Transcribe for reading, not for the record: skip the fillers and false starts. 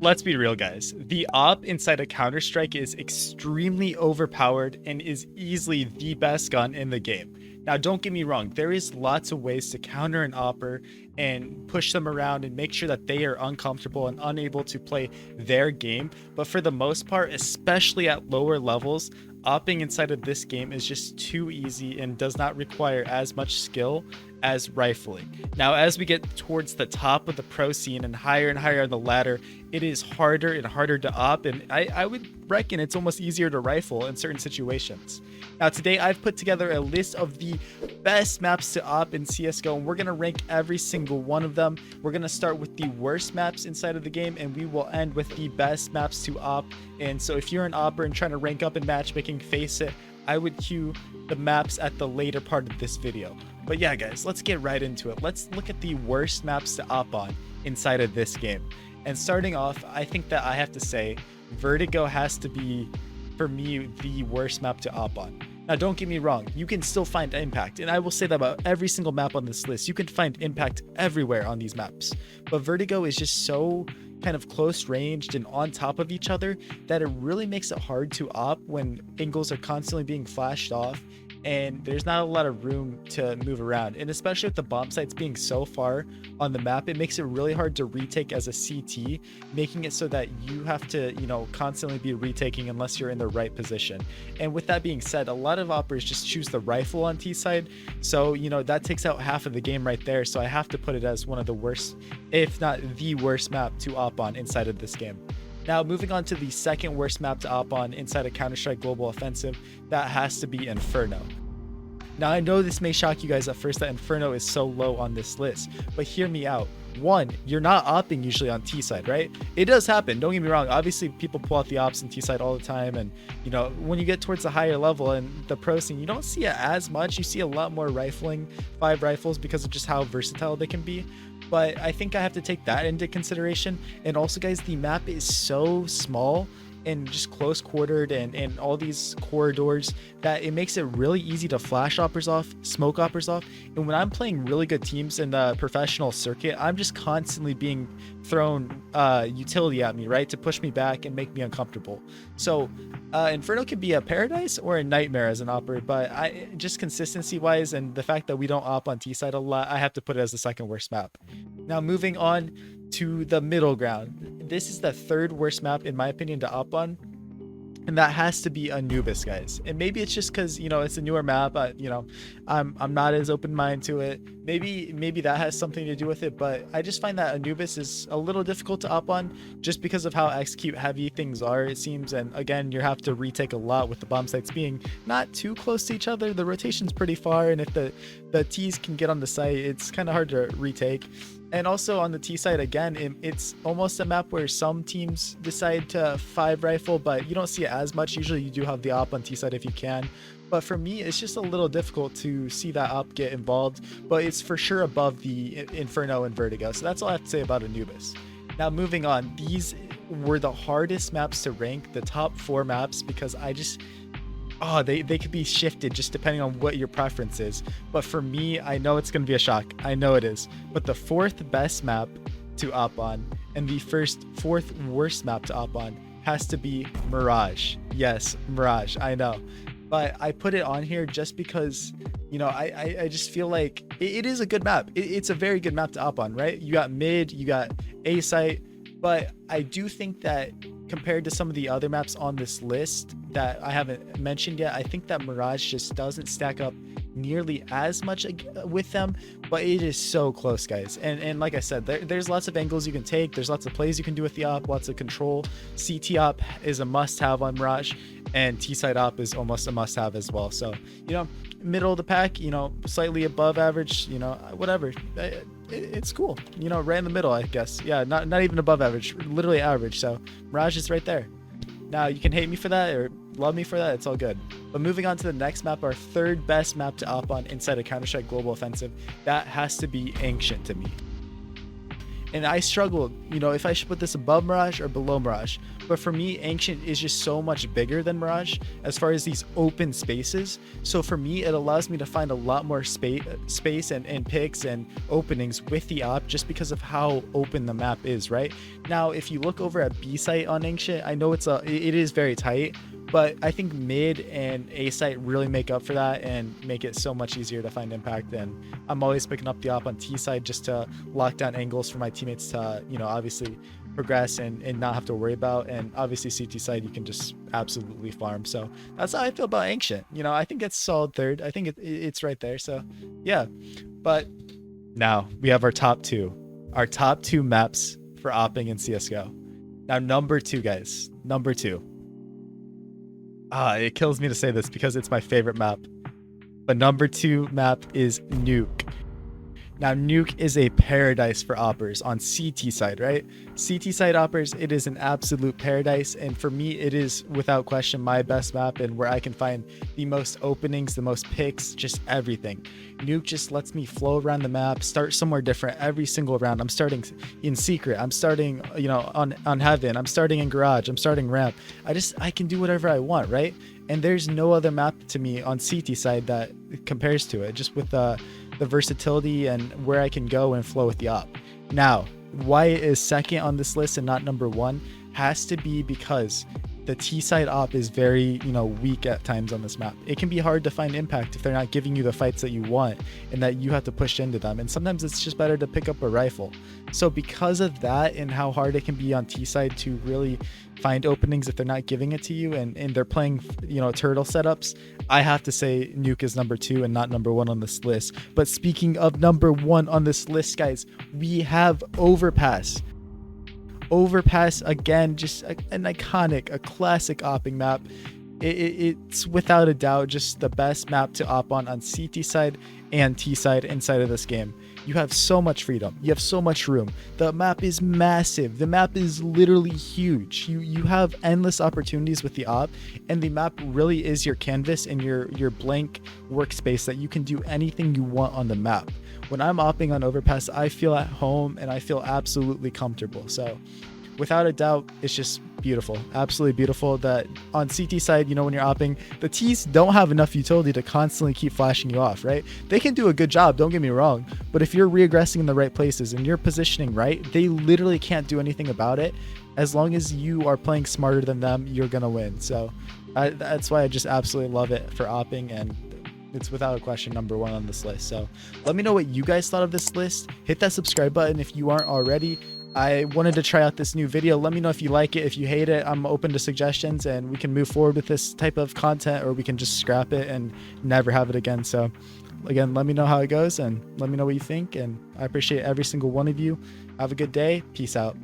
let's be real, guys. The op inside of Counter-Strike is extremely overpowered and is easily the best gun in the game. Now, don't get me wrong, there is lots of ways to counter an opper and push them around and make sure that they are uncomfortable and unable to play their game. But for the most part, especially at lower levels, opping inside of this game is just too easy and does not require as much skill as rifling. Now, as we get towards the top of the pro scene and higher on the ladder, it is harder and harder to op, and I would reckon it's almost easier to rifle in certain situations. Now, today I've put together a list of the best maps to op in CSGO, and we're going to rank every single one of them. We're going to start with the worst maps inside of the game, and we will end with the best maps to op. And so if you're an opper and trying to rank up in matchmaking, face it, I would cue the maps at the later part of this video. But yeah, guys, let's get right into it. Let's look at the worst maps to op on inside of this game. And starting off, I think that I have to say Vertigo has to be, for me, the worst map to op on. Now, don't get me wrong, you can still find impact, and I will say that about every single map on this list. You can find impact everywhere on these maps, but Vertigo is just so kind of close ranged and on top of each other that it really makes it hard to op when angles are constantly being flashed off and there's not a lot of room to move around. And especially with the bomb sites being so far on the map, it makes it really hard to retake as a CT, making it so that you have to, constantly be retaking unless you're in the right position. And with that being said, a lot of operators just choose the rifle on T side. So, that takes out half of the game right there. So I have to put it as one of the worst, if not the worst map to op on inside of this game. Now, moving on to the second worst map to op on inside of Counter-Strike Global Offensive, that has to be Inferno. Now, I know this may shock you guys at first that Inferno is so low on this list, but hear me out. One, you're not opping usually on T side, right? It does happen, don't get me wrong. Obviously, people pull out the ops in T side all the time, and when you get towards the higher level and the pro scene, you don't see it as much. You see a lot more rifling, 5 rifles, because of just how versatile they can be. But I think I have to take that into consideration. And also, guys, the map is so small and just close quartered and all these corridors that it makes it really easy to flash oppers off, smoke oppers off. And when I'm playing really good teams in the professional circuit, I'm just constantly being thrown utility at me, right, to push me back and make me uncomfortable. So Inferno can be a paradise or a nightmare as an opper, but just consistency wise and the fact that we don't op on T side a lot, I have to put it as the second worst map. Now, moving on to the middle ground. This is the third worst map in my opinion to op on, and that has to be Anubis, guys. And maybe it's just because it's a newer map. I'm not as open-minded to it. Maybe that has something to do with it, but I just find that Anubis is a little difficult to op on just because of how execute heavy things are, it seems. And again, you have to retake a lot with the bomb sites being not too close to each other. The rotation's pretty far, and if the T's can get on the site, it's kind of hard to retake. And also on the T side, again, it's almost a map where some teams decide to 5 rifle, but you don't see it as much. Usually you do have the op on T side if you can. But for me, it's just a little difficult to see that op get involved, but it's for sure above the Inferno and Vertigo. So that's all I have to say about Anubis. Now, moving on, these were the hardest maps to rank, the top 4 maps, because they could be shifted just depending on what your preference is. But for me, I know it's going to be a shock. I know it is. But the 4th best map to op on and the 4th worst map to op on has to be Mirage. Yes, Mirage. I know. But I put it on here just because, I just feel like it is a good map. It's a very good map to op on, right? You got mid, you got A site. But I do think that compared to some of the other maps on this list that I haven't mentioned yet, I think that Mirage just doesn't stack up nearly as much with them, but it is so close, guys. And like I said, there's lots of angles you can take. There's lots of plays you can do with the op, lots of control. CT op is a must-have on Mirage, and T-side op is almost a must-have as well. So, middle of the pack, slightly above average, whatever. It's cool, right in the middle, I guess. Yeah, not even above average, literally average. So Mirage is right there. Now, you can hate me for that or love me for that, it's all good. But moving on to the next map, our 3rd best map to op on inside of Counter-Strike Global Offensive, that has to be Ancient to me. And I struggled, you know, if I should put this above Mirage or below Mirage. But for me, Ancient is just so much bigger than Mirage as far as these open spaces. So for me, it allows me to find a lot more space and picks and openings with the op, just because of how open the map is, right? Now, if you look over at B site on Ancient, I know it is very tight, but I think mid and A site really make up for that and make it so much easier to find impact. And I'm always picking up the op on T side just to lock down angles for my teammates to, you know, obviously progress and not have to worry about. And obviously CT side, you can just absolutely farm. So that's how I feel about Ancient. You know, I think it's solid third. I think it's right there. So yeah, but now we have our top two maps for opping in CSGO. Now, number two, guys, number two. It kills me to say this because it's my favorite map. But number two map is Nuke. Now, Nuke is a paradise for oppers on CT side, right? CT side oppers, it is an absolute paradise. And for me, it is without question my best map and where I can find the most openings, the most picks, just everything. Nuke just lets me flow around the map, start somewhere different every single round. I'm starting in secret. I'm starting, you know, on heaven. I'm starting in garage. I'm starting ramp. I can do whatever I want, right? And there's no other map to me on CT side that compares to it, just with the versatility and where I can go and flow with the op. Now, why it is second on this list and not number one has to be because the T side op is very, you know, weak at times on this map. It can be hard to find impact if they're not giving you the fights that you want and that you have to push into them. And sometimes it's just better to pick up a rifle. So because of that and how hard it can be on T side to really find openings if they're not giving it to you and they're playing, you know, turtle setups, I have to say Nuke is number two and not number one on this list. But speaking of number one on this list, guys, we have Overpass. Overpass, again, just an iconic, a classic opping map. It's without a doubt just the best map to op on CT side and T side inside of this game. You have so much freedom. You have so much room. The map is massive. The map is literally huge. You have endless opportunities with the op, and the map really is your canvas and your blank workspace that you can do anything you want on the map. When I'm opping on Overpass, I feel at home and I feel absolutely comfortable. So without a doubt, it's just beautiful, absolutely beautiful. That on CT side, you know, when you're opping, the T's don't have enough utility to constantly keep flashing you off, right? They can do a good job, don't get me wrong, but if you're reaggressing in the right places and you're positioning right, they literally can't do anything about it. As long as you are playing smarter than them, you're gonna win. So that's why I just absolutely love it for opping, and it's without a question number one on this list. So let me know what you guys thought of this list. Hit that subscribe button if you aren't already. I wanted to try out this new video. Let me know if you like it. If you hate it, I'm open to suggestions and we can move forward with this type of content, or we can just scrap it and never have it again. So again, let me know how it goes and let me know what you think. And I appreciate every single one of you. Have a good day. Peace out.